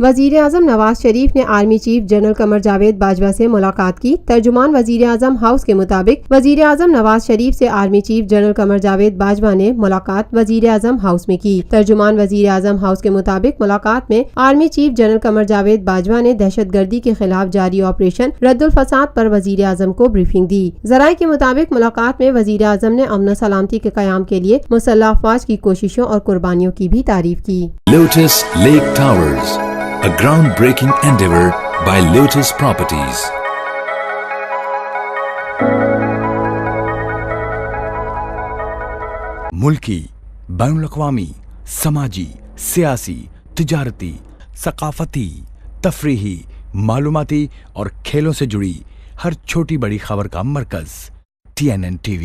وزیر اعظم نواز شریف نے army chief general Qamar Javed Bajwa سے ملاقات کی۔ ترجمان وزیر اعظم ہاؤس کے مطابق وزیر اعظم نواز شریف سے army chief general Qamar Javed Bajwa نے ملاقات وزیر اعظم ہاؤس میں کی۔ ترجمان وزیر اعظم ہاؤس کے مطابق ملاقات میں army chief general Qamar Javed Bajwa نے دہشت گردی کے خلاف جاری آپریشن رد الفساد پر وزیر اعظم کو بریفنگ دی۔ ذرائع کے مطابق ملاقات میں وزیر اعظم نے امن و سلامتی کے قیام کے لیے مسلح افواج کی کوششوں اور قربانیوں کی بھی تعریف کی۔ Lotus lake towers, a groundbreaking endeavor by Lotus Properties. ملکی، بین الاقوامی، سماجی، سیاسی، تجارتی، ثقافتی، تفریحی، معلوماتی اور کھیلوں سے جڑی ہر چھوٹی بڑی خبر کا مرکز TNN TV